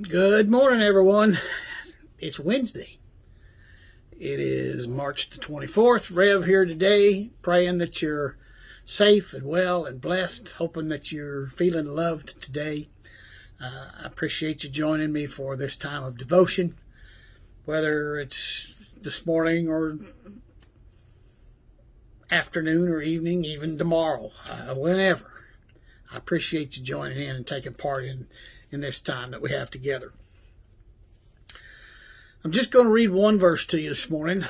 Good morning, everyone. It's Wednesday. It is March the 24th. Rev here today, praying that you're safe and well and blessed, hoping that you're feeling loved today. I appreciate you joining me for this time of devotion, whether it's this morning or afternoon or evening, even tomorrow, whenever. I appreciate you joining in and taking part in this time that we have together. I'm just going to read one verse to you this morning.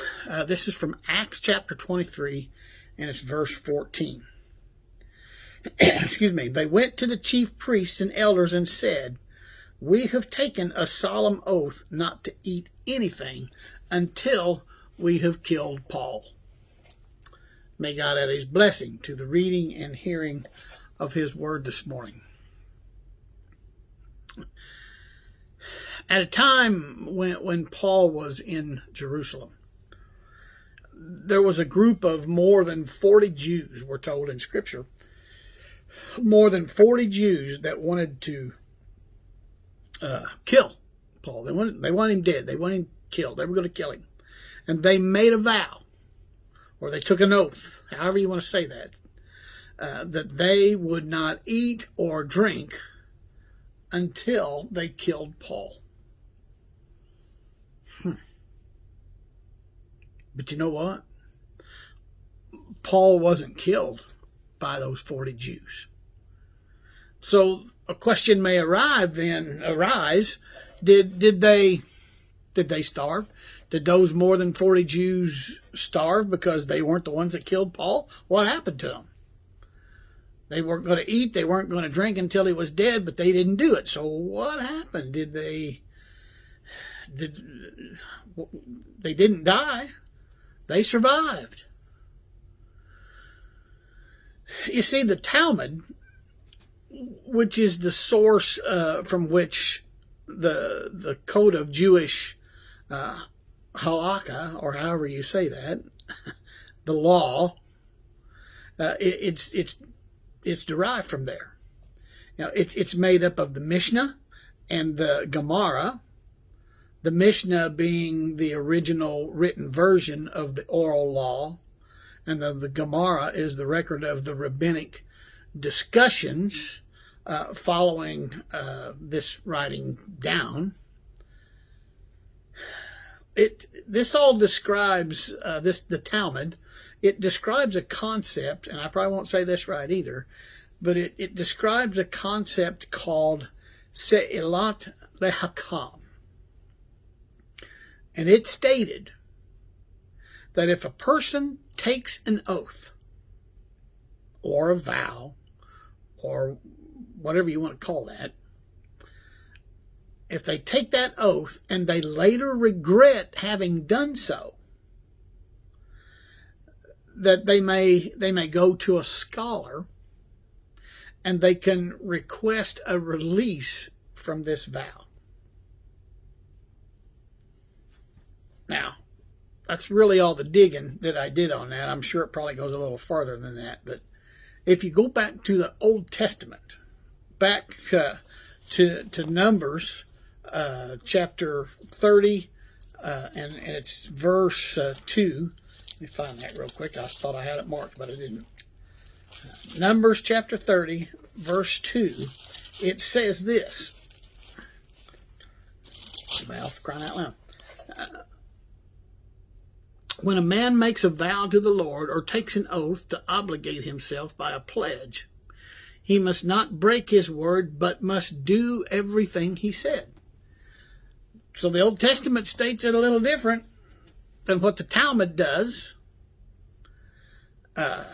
This is from Acts chapter 23, and it's verse 14. Excuse me. They went to the chief priests and elders and said, "We have taken a solemn oath not to eat anything until we have killed Paul." May God add his blessing to the reading and hearing of his word this morning. At a time when Paul was in Jerusalem, there was a group of more than 40 Jews, we're told in Scripture, more than 40 Jews that wanted to kill Paul. They want him dead. They want him killed. They were going to kill him. And they made a vow, or they took an oath, however you want to say that, that they would not eat or drink until they killed Paul. But you know what? Paul wasn't killed by those 40 Jews. So a question may arise. Did they starve? Did those more than 40 Jews starve because they weren't the ones that killed Paul? What happened to them? They weren't going to eat, they weren't going to drink until he was dead, but they didn't do it. So what happened? They didn't die. They survived. You see, the Talmud, which is the source from which the code of Jewish halakha, or however you say that, the law, it's derived from there. Now, it's made up of the Mishnah and the Gemara, the Mishnah being the original written version of the oral law, and the Gemara is the record of the rabbinic discussions following this writing down. This all describes, the Talmud, it describes a concept, and I probably won't say this right either, but it describes a concept called Se'ilat Lehakam. And it stated that if a person takes an oath or a vow or whatever you want to call that, if they take that oath and they later regret having done so, that they may go to a scholar and they can request a release from this vow. Now, that's really all the digging that I did on that. I'm sure it probably goes a little farther than that. But if you go back to the Old Testament, back to Numbers chapter 30, and it's verse 2. Let me find that real quick. I thought I had it marked, but I didn't. Numbers chapter 30, verse 2. It says this. Well, crying out loud. When a man makes a vow to the Lord or takes an oath to obligate himself by a pledge, he must not break his word, but must do everything he said. So the Old Testament states it a little different than what the Talmud does. In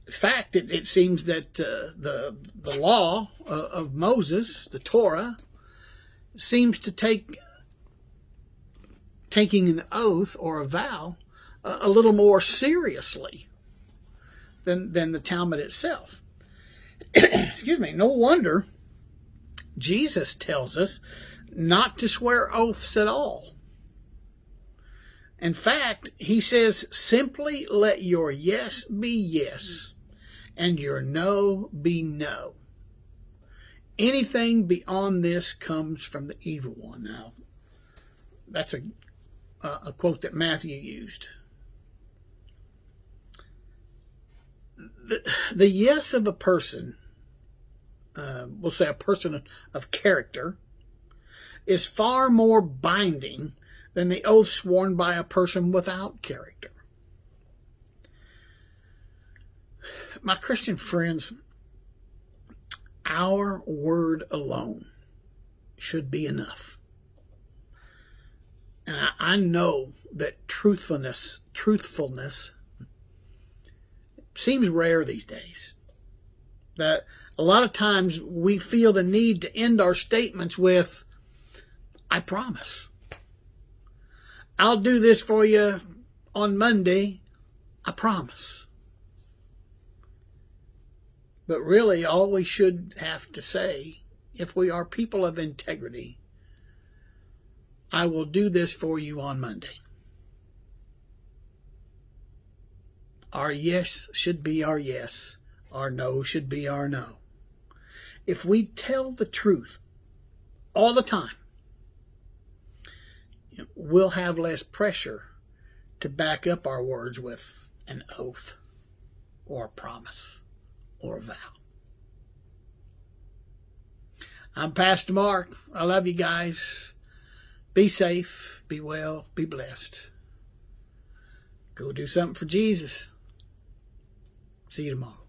fact, it seems that the law of Moses, the Torah, seems to taking an oath or a vow a little more seriously than the Talmud itself. Excuse me. No wonder Jesus tells us not to swear oaths at all. In fact, he says, simply let your yes be yes and your no be no. Anything beyond this comes from the evil one. Now, that's a quote that Matthew used. The yes of a person, we'll say a person of character, is far more binding than the oath sworn by a person without character. My Christian friends, our word alone should be enough. And I know that truthfulness seems rare these days. That a lot of times we feel the need to end our statements with, I promise. I'll do this for you on Monday. I promise. But really, all we should have to say, if we are people of integrity, I will do this for you on Monday. Our yes should be our yes. Our no should be our no. If we tell the truth all the time, we'll have less pressure to back up our words with an oath or a promise or a vow. I'm Pastor Mark. I love you guys. Be safe, be well, be blessed. Go do something for Jesus. See you tomorrow.